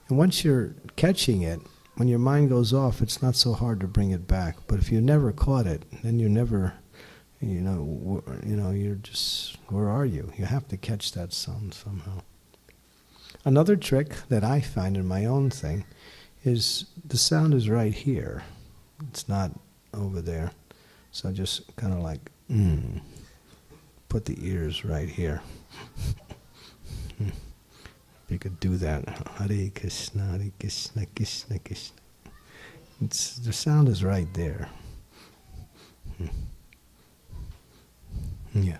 And once you're catching it, when your mind goes off, it's not so hard to bring it back. But if you never caught it, then you never, you're just, where are you? You have to catch that sound somehow. Another trick that I find in my own thing is the sound is right here. It's not over there. So just kind of like, put the ears right here. You could do that. Hare Krishna, Krishna Krishna. The sound is right there. Yeah.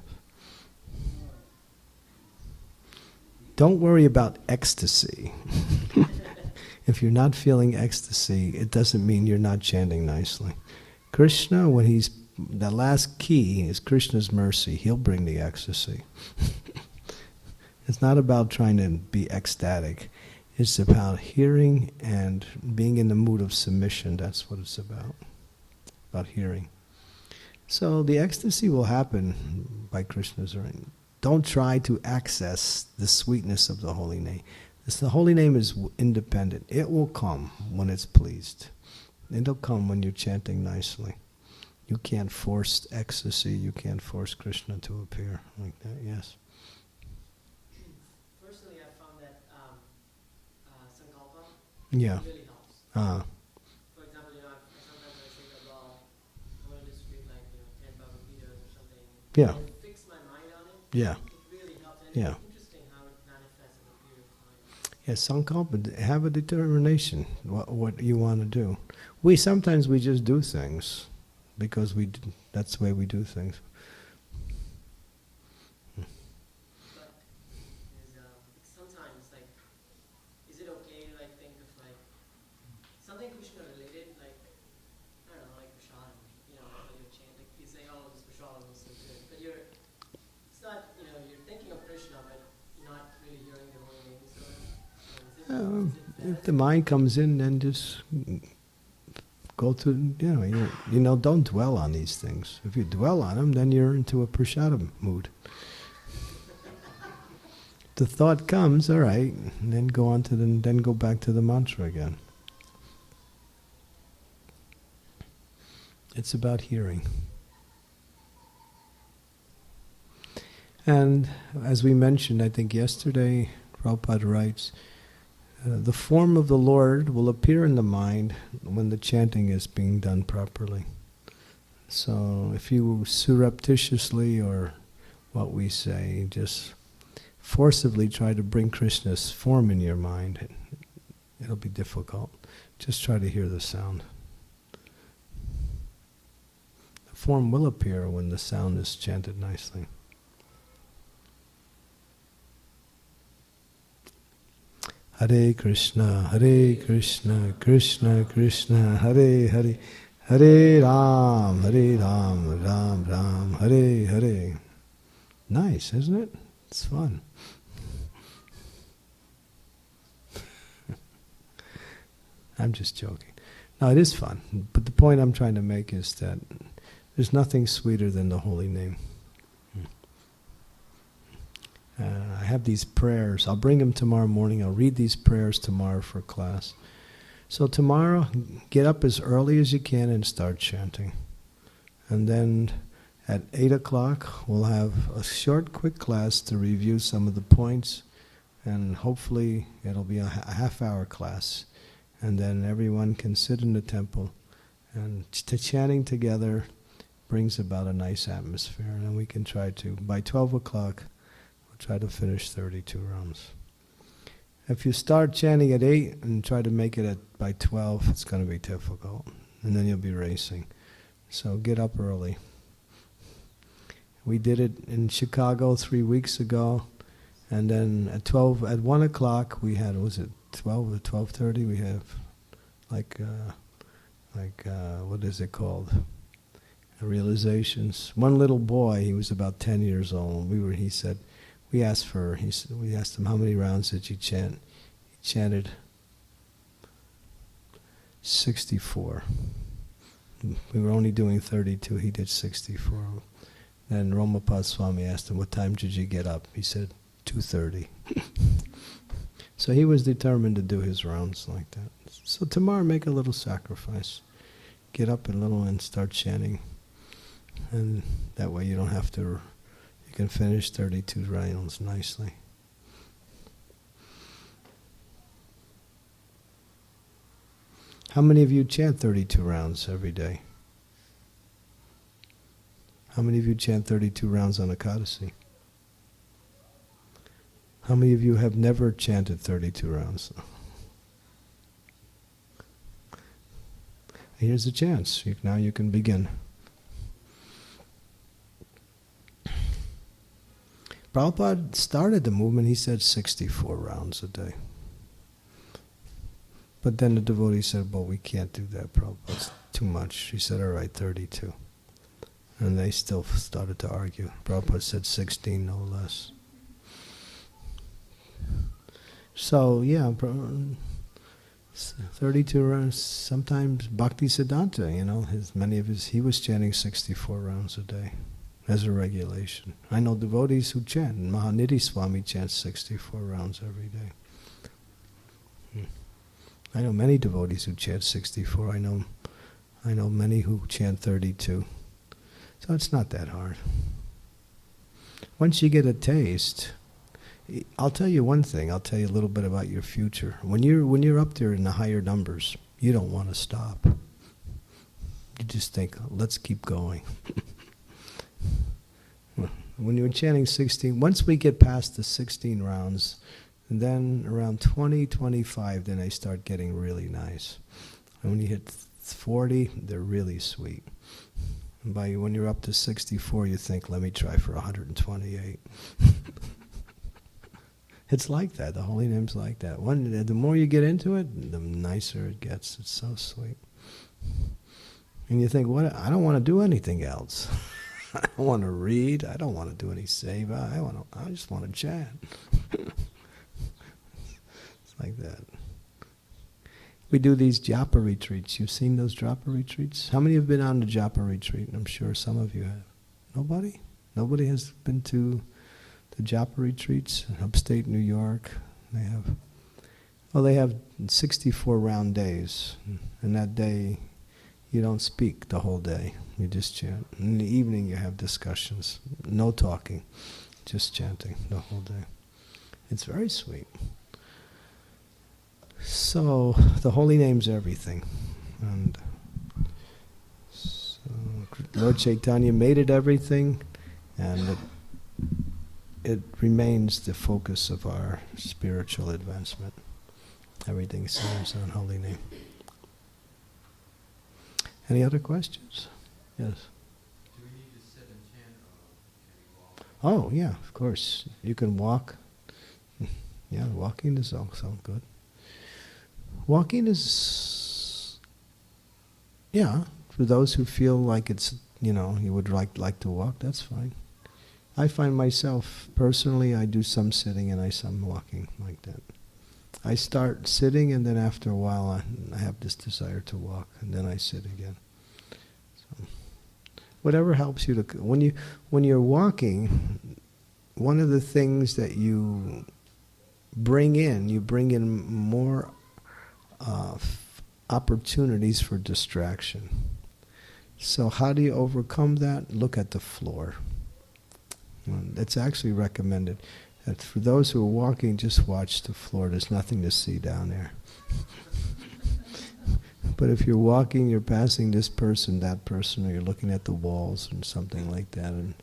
Don't worry about ecstasy. If you're not feeling ecstasy, it doesn't mean you're not chanting nicely. Krishna, when the last key is Krishna's mercy, he'll bring the ecstasy. It's not about trying to be ecstatic. It's about hearing and being in the mood of submission. That's what it's about hearing. So the ecstasy will happen by Krishna's reign. Don't try to access the sweetness of the holy name. The holy name is independent. It will come when it's pleased. It'll come when you're chanting nicely. You can't force ecstasy. You can't force Krishna to appear like that. Yes. Personally, I found that sankalpa Yeah. really helps. For example, sometimes I say that, well, I want to just read 10 Bhagavad Gita's or something. Yeah. And fix my mind on it. Yeah. It really helps. And Yeah. it's interesting how it manifests in a period of time. Yes, sankalpa, have a determination what you want to do. Sometimes we just do things because that's the way we do things. But sometimes, is it okay to think of something Krishna related, I don't know, like Prashadam, when you chant, you say, oh, this Prashadam is so good, but it's not, you're thinking of Krishna, but you're not really hearing the holy name, so If the mind comes in, then just go to, don't dwell on these things. If you dwell on them, then you're into a prasadam mood. The thought comes, all right, and then then go back to the mantra again. It's about hearing. And as we mentioned, I think yesterday, Prabhupada writes, the form of the Lord will appear in the mind when the chanting is being done properly. So if you surreptitiously, or what we say, just forcibly try to bring Krishna's form in your mind, it'll be difficult. Just try to hear the sound. The form will appear when the sound is chanted nicely. Hare Krishna, Krishna Krishna, Hare Hare, Hare Ram, Ram Ram, Hare Hare. Nice, isn't it? It's fun. I'm just joking. No, it is fun. But the point I'm trying to make is that there's nothing sweeter than the holy name. I have these prayers. I'll bring them tomorrow morning. I'll read these prayers tomorrow for class. So tomorrow, get up as early as you can and start chanting. And then at 8 o'clock, we'll have a short, quick class to review some of the points. And hopefully it'll be a half-hour class. And then everyone can sit in the temple. And chanting together brings about a nice atmosphere. And then we can try to, by 12 o'clock, try to finish 32 rounds. If you start chanting at 8 and try to make it by 12, it's going to be difficult. And then you'll be racing. So get up early. We did it in Chicago 3 weeks ago. And then at 1 o'clock we had, was it 12 or 12:30? We have what is it called? Realizations. One little boy, he was about 10 years old. We asked him, how many rounds did you chant? He chanted 64. We were only doing 32, he did 64. Then Romapad Swami asked him, what time did you get up? He said, 2:30. So he was determined to do his rounds like that. So tomorrow make a little sacrifice. Get up a little and start chanting. And that way you don't have to, you can finish 32 rounds nicely. How many of you chant 32 rounds every day? How many of you chant 32 rounds on Ekadasi? How many of you have never chanted 32 rounds? Here's a chance. Now you can begin. Prabhupada started the movement, he said 64 rounds a day. But then the devotee said, well, we can't do that, Prabhupada. It's too much. He said, all right, 32. And they still started to argue. Prabhupada said 16, no less. So, yeah, 32 rounds. Sometimes Bhakti Siddhanta, he was chanting 64 rounds a day as a regulation. I know devotees who chant. Maha-mantra Swami chants 64 rounds every day. I know many devotees who chant 64. I know many who chant 32. So it's not that hard. Once you get a taste, I'll tell you one thing. I'll tell you a little bit about your future. When you're up there in the higher numbers, you don't want to stop. You just think, let's keep going. When you're chanting 16, once we get past the 16 rounds, and then around 20, 25, then they start getting really nice. And when you hit 40, they're really sweet. And when you're up to 64, you think, let me try for 128. It's like that. The holy name's like that. The more you get into it, the nicer it gets. It's so sweet. And you think, what? I don't want to do anything else. I don't want to read. I don't want to do any seva. I just want to chant. It's like that. We do these Japa retreats. You've seen those Japa retreats? How many have been on the Japa retreat? I'm sure some of you have. Nobody? Nobody has been to the Japa retreats in upstate New York? They have 64 round days. And that day, you don't speak the whole day. You just chant. In the evening, you have discussions. No talking. Just chanting the whole day. It's very sweet. So, the holy name's everything. And so Lord Chaitanya made it everything, and it remains the focus of our spiritual advancement. Everything centers on holy name. Any other questions? Yes. Do we need to sit and chant, or can we walk? Oh, yeah, of course. You can walk. Yeah, walking is also good. Walking is, for those who feel like it's, you would like to walk, that's fine. I find myself, personally, I do some sitting and some walking like that. I start sitting, and then after a while I have this desire to walk, and then I sit again. So, whatever helps you to, when you're walking, one of the things that you bring in more opportunities for distraction. So how do you overcome that? Look at the floor. It's actually recommended that for those who are walking, just watch the floor. There's nothing to see down there. But if you're walking, you're passing this person, that person, or you're looking at the walls and something like that. And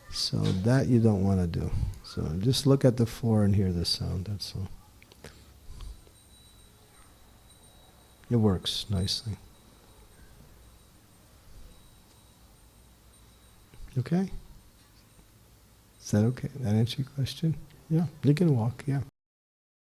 so that you don't want to do. So just look at the floor and hear the sound, that's all. It works nicely. Okay? Is that okay? That answer your question? Yeah, you can walk, yeah.